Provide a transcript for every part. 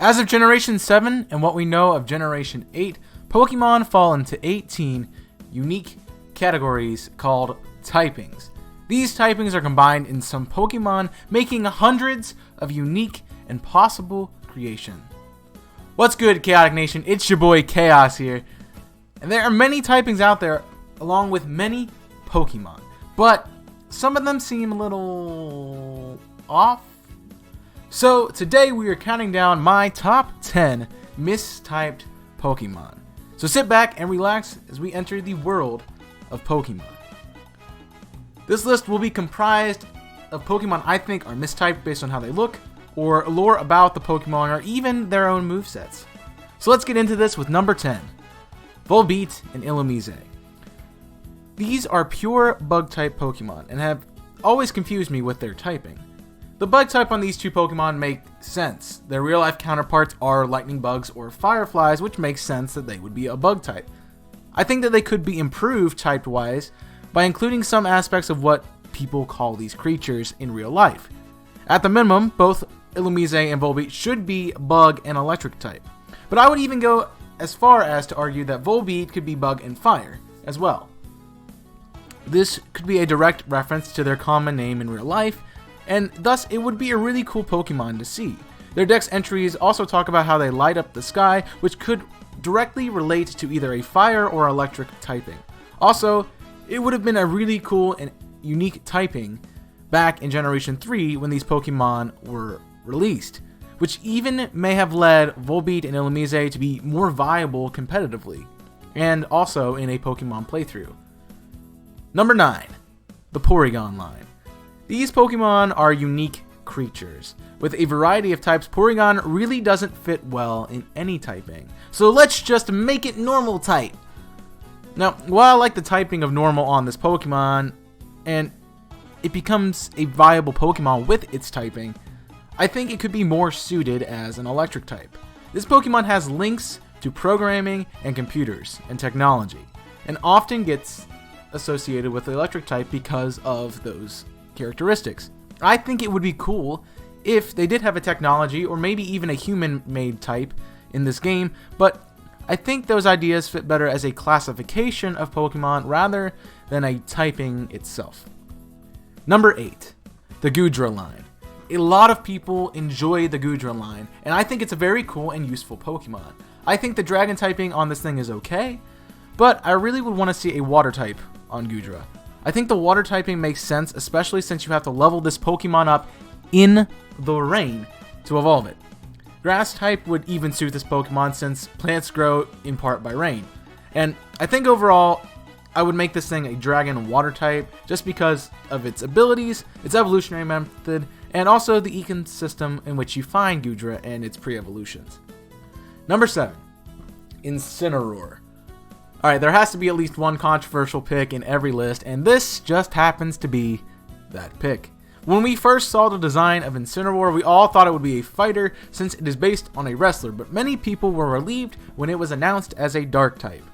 As of Generation 7 and what we know of Generation 8, Pokemon fall into 18 unique categories called typings. These typings are combined in some Pokemon, making hundreds of unique and possible creations. What's good, Chaotic Nation? It's your boy Chaos here. And there are many typings out there, along with many Pokemon. But some of them seem a little off. So today we are counting down my top 10 mistyped Pokemon. So sit back and relax as we enter the world of Pokemon. This list will be comprised of Pokemon I think are mistyped based on how they look, or lore about the Pokemon, or even their own movesets. So let's get into this with number 10, Volbeat and Illumise. These are pure bug-type Pokemon and have always confused me with their typing. The bug type on these two Pokemon make sense. Their real-life counterparts are lightning bugs or fireflies, which makes sense that they would be a bug type. I think that they could be improved type-wise by including some aspects of what people call these creatures in real life. At the minimum, both Illumise and Volbeat should be bug and electric type. But I would even go as far as to argue that Volbeat could be bug and fire as well. This could be a direct reference to their common name in real life, and thus it would be a really cool Pokemon to see. Their dex entries also talk about how they light up the sky, which could directly relate to either a fire or electric typing. Also, it would have been a really cool and unique typing back in Generation 3 when these Pokemon were released, which even may have led Volbeat and Illumise to be more viable competitively, and also in a Pokemon playthrough. Number 9, the Porygon line. These Pokemon are unique creatures. With a variety of types, Porygon really doesn't fit well in any typing. So let's just make it normal type. Now, while I like the typing of normal on this Pokemon, and it becomes a viable Pokemon with its typing, I think it could be more suited as an electric type. This Pokemon has links to programming and computers and technology, and often gets associated with the electric type because of those characteristics. I think it would be cool if they did have a technology or maybe even a human-made type in this game, but I think those ideas fit better as a classification of Pokemon rather than a typing itself. Number 8, the Goodra line. A lot of people enjoy the Goodra line, and I think it's a very cool and useful Pokemon. I think the dragon typing on this thing is okay, but I really would want to see a water type on Goodra. I think the water typing makes sense, especially since you have to level this Pokemon up in the rain to evolve it. Grass type would even suit this Pokemon since plants grow in part by rain. And I think overall, I would make this thing a dragon water type just because of its abilities, its evolutionary method, and also the ecosystem in which you find Goodra and its pre-evolutions. Number 7, Incineroar. Alright, there has to be at least one controversial pick in every list, and this just happens to be that pick. When we first saw the design of Incineroar, we all thought it would be a fighter since it is based on a wrestler, but many people were relieved when it was announced as a dark type.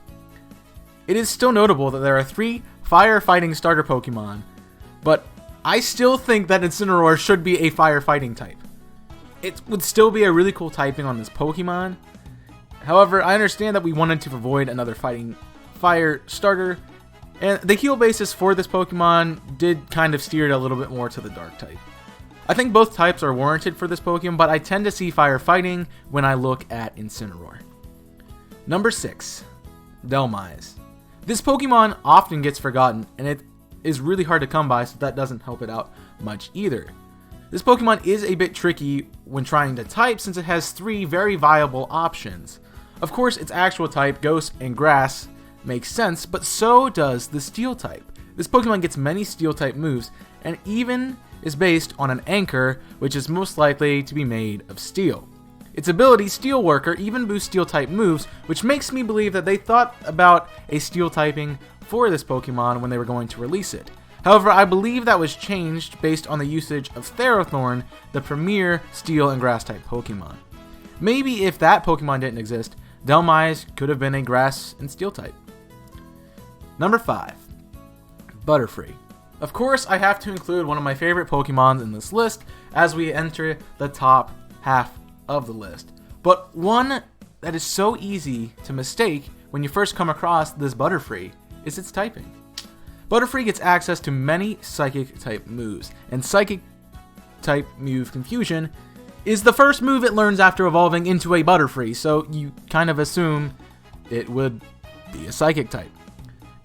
It is still notable that there are 3 firefighting starter Pokemon, but I still think that Incineroar should be a firefighting type. It would still be a really cool typing on this Pokemon. However, I understand that we wanted to avoid another fighting fire starter, and the heal basis for this Pokemon did kind of steer it a little bit more to the dark type. I think both types are warranted for this Pokemon, but I tend to see firefighting when I look at Incineroar. Number 6, Dhelmise. This Pokemon often gets forgotten, and it is really hard to come by, so that doesn't help it out much either. This Pokemon is a bit tricky when trying to type since it has 3 very viable options. Of course, its actual type, Ghost and Grass, makes sense, but so does the Steel type. This Pokemon gets many Steel type moves, and even is based on an anchor, which is most likely to be made of steel. Its ability, Steel Worker, even boosts Steel type moves, which makes me believe that they thought about a Steel typing for this Pokemon when they were going to release it. However, I believe that was changed based on the usage of Therathorn, the premier Steel and Grass type Pokemon. Maybe if that Pokemon didn't exist, Dhelmise could have been a Grass and Steel type. Number 5, Butterfree. Of course, I have to include one of my favorite Pokemons in this list as we enter the top half of the list. but one that is so easy to mistake when you first come across this Butterfree is its typing. Butterfree gets access to many Psychic type moves, and Psychic type move Confusion is the first move it learns after evolving into a Butterfree, so you kind of assume it would be a Psychic type.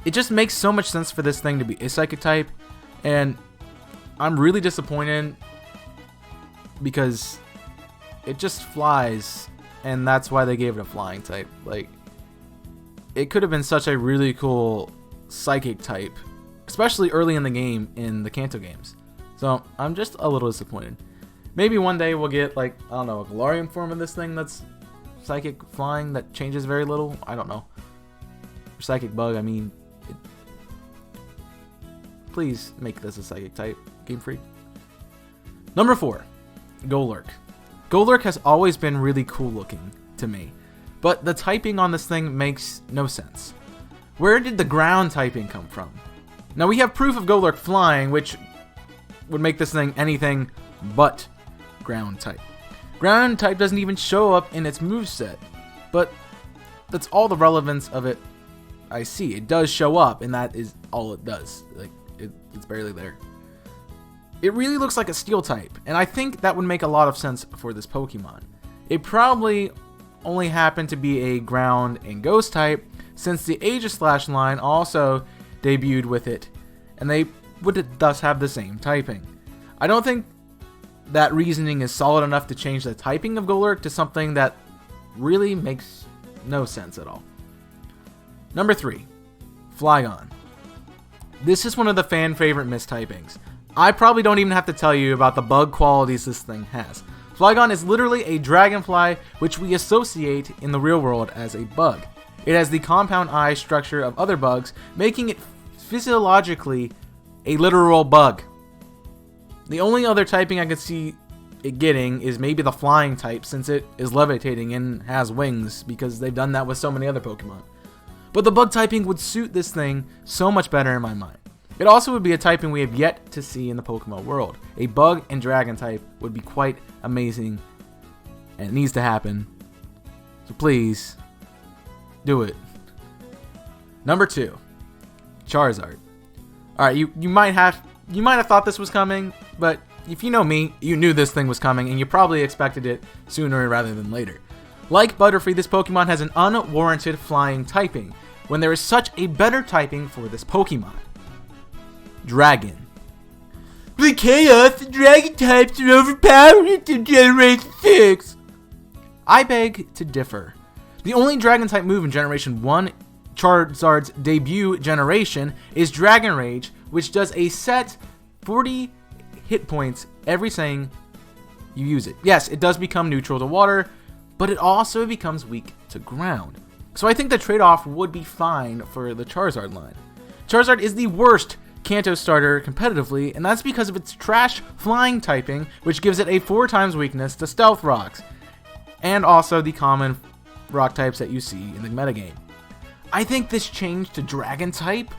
It just makes so much sense for this thing to be a Psychic type, and I'm really disappointed because it just flies, and that's why they gave it a flying type. Like, it could have been such a really cool Psychic type, especially early in the game in the Kanto games. So I'm just a little disappointed. Maybe one day we'll get, like, I don't know, a Galarian form of this thing that's Psychic flying that changes very little. I don't know. Or Psychic Bug, I mean. Please make this a Psychic type, Gamefreak. Number 4, Golurk. Golurk has always been really cool looking to me, but the typing on this thing makes no sense. Where did the ground typing come from? Now we have proof of Golurk flying, which would make this thing anything but ground type. Ground type doesn't even show up in its moveset, but that's all the relevance of it I see. It does show up, and that is all it does. Like, it's barely there. It really looks like a steel type, and I think that would make a lot of sense for this Pokemon. It probably only happened to be a ground and ghost type, since the Aegislash line also debuted with it, and they would thus have the same typing. I don't think that reasoning is solid enough to change the typing of Golurk to something that really makes no sense at all. Number 3, Flygon. This is one of the fan favorite mistypings. I probably don't even have to tell you about the bug qualities this thing has. Flygon is literally a dragonfly, which we associate in the real world as a bug. It has the compound eye structure of other bugs, making it physiologically a literal bug. The only other typing I could see it getting is maybe the flying type, since it is levitating and has wings, because they've done that with so many other Pokemon. But the bug typing would suit this thing so much better in my mind. It also would be a typing we have yet to see in the Pokemon world. A bug and dragon type would be quite amazing, and it needs to happen. So please, do it. Number 2, Charizard. Alright, you might have thought this was coming, but if you know me, you knew this thing was coming, and you probably expected it sooner rather than later. Like Butterfree, this Pokemon has an unwarranted flying typing, when there is such a better typing for this Pokemon. Dragon. The Chaos and Dragon types are overpowered in Generation 6. I beg to differ. The only Dragon type move in Generation 1, Charizard's debut generation, is Dragon Rage, which does a set 40 hit points every time you use it. Yes, it does become neutral to water, but it also becomes weak to ground. So I think the trade-off would be fine for the Charizard line. Charizard is the worst Kanto starter competitively, and that's because of its trash flying typing, which gives it a 4 times weakness to stealth rocks, and also the common rock types that you see in the metagame. I think this change to dragon type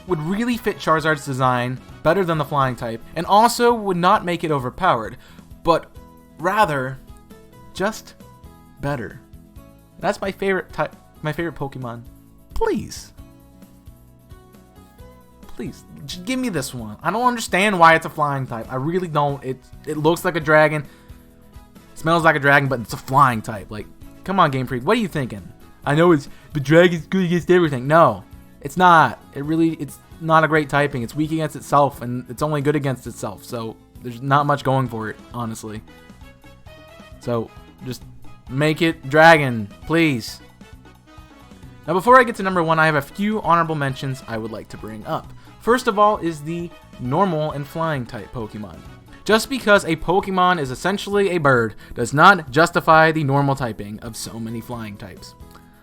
would really fit Charizard's design better than the flying type, and also would not make it overpowered, but rather just better. That's my favorite type, my favorite Pokemon. Please, just give me this one. I don't understand why it's a flying type. I really don't. It looks like a dragon, smells like a dragon, but it's a flying type. Like, come on, Gamefreak, what are you thinking? I know the dragon's good against everything. No, it's not. It's not a great typing. It's weak against itself, and it's only good against itself. So there's not much going for it, honestly. So just make it dragon, please. Now, before I get to number 1, I have a few honorable mentions I would like to bring up. First of all is the normal and flying type Pokemon. Just because a Pokemon is essentially a bird does not justify the normal typing of so many flying types.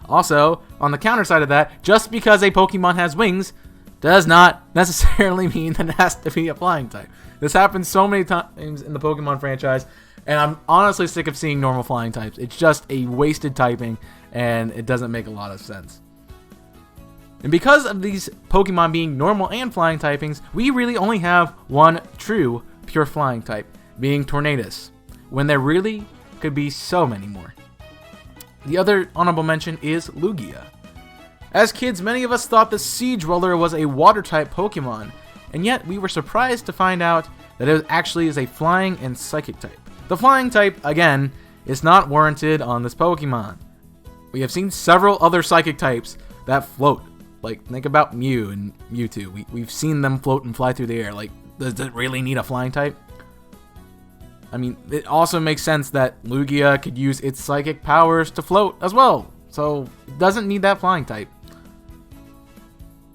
Also, on the counter side of that, just because a Pokemon has wings does not necessarily mean that it has to be a flying type. This happens so many times in the Pokemon franchise, and I'm honestly sick of seeing normal flying types. It's just a wasted typing, and it doesn't make a lot of sense. And because of these Pokemon being normal and flying typings, we really only have one true pure flying type, being Tornadus. When they're really could be so many more. The other honorable mention is Lugia. As kids, many of us thought the Siege Roller was a water-type Pokemon, and yet we were surprised to find out that it actually is a flying and psychic type. The flying type, again, is not warranted on this Pokemon. We have seen several other psychic types that float. Like, think about Mew and Mewtwo. We've seen them float and fly through the air. Like, does it really need a flying type? I mean, it also makes sense that Lugia could use its psychic powers to float as well. So, it doesn't need that flying type.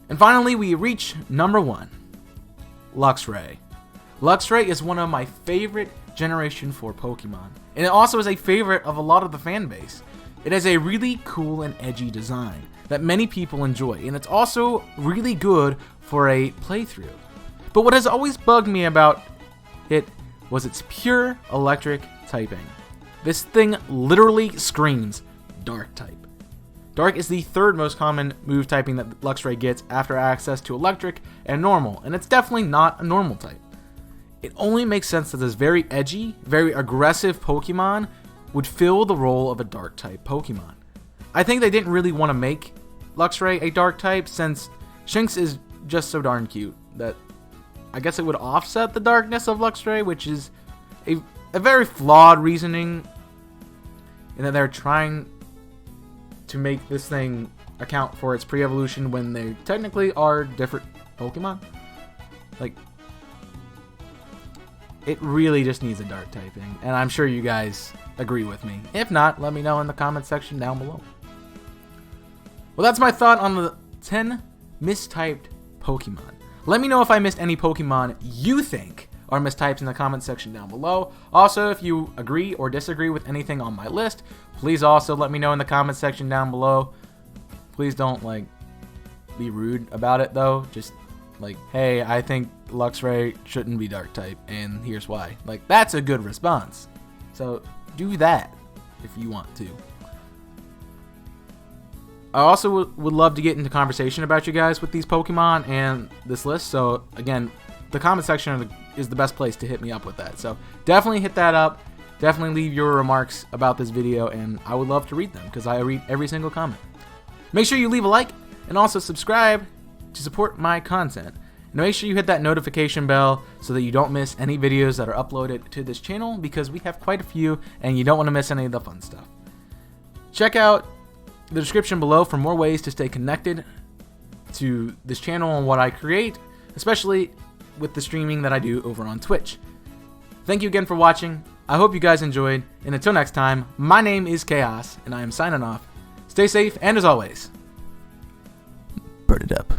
And finally, we reach number 1. Luxray. Luxray is one of my favorite Generation 4 Pokemon. And it also is a favorite of a lot of the fan base. It has a really cool and edgy design that many people enjoy, and it's also really good for a playthrough. But what has always bugged me about it was its pure electric typing. This thing literally screams Dark type. Dark is the third most common move typing that Luxray gets after access to Electric and Normal, and it's definitely not a normal type. It only makes sense that this very edgy, very aggressive Pokemon would fill the role of a Dark type Pokemon. I think they didn't really want to make Luxray a Dark type since Shinx is just so darn cute that I guess it would offset the darkness of Luxray, which is a very flawed reasoning in that they're trying to make this thing account for its pre-evolution when they technically are different Pokemon. Like, it really just needs a Dark typing, and I'm sure you guys agree with me. If not, let me know in the comment section down below. Well, that's my thought on the 10 mistyped Pokemon. Let me know if I missed any Pokemon you think are mistyped in the comment section down below. Also, if you agree or disagree with anything on my list, please also let me know in the comment section down below. Please don't, like, be rude about it, though. Just, like, hey, I think Luxray shouldn't be Dark type, and here's why. Like, that's a good response. So, do that if you want to. I also would love to get into conversation about you guys with these Pokemon and this list. So, again, the comment section is the best place to hit me up with that. So, definitely hit that up. Definitely leave your remarks about this video, and I would love to read them because I read every single comment. Make sure you leave a like and also subscribe to support my content. And make sure you hit that notification bell so that you don't miss any videos that are uploaded to this channel because we have quite a few and you don't want to miss any of the fun stuff. Check out the description below for more ways to stay connected to this channel and what I create, especially with the streaming that I do over on Twitch. Thank you again for watching. I hope you guys enjoyed, and until next time, my name is Chaos, and I am signing off. Stay safe, and as always, burn it up.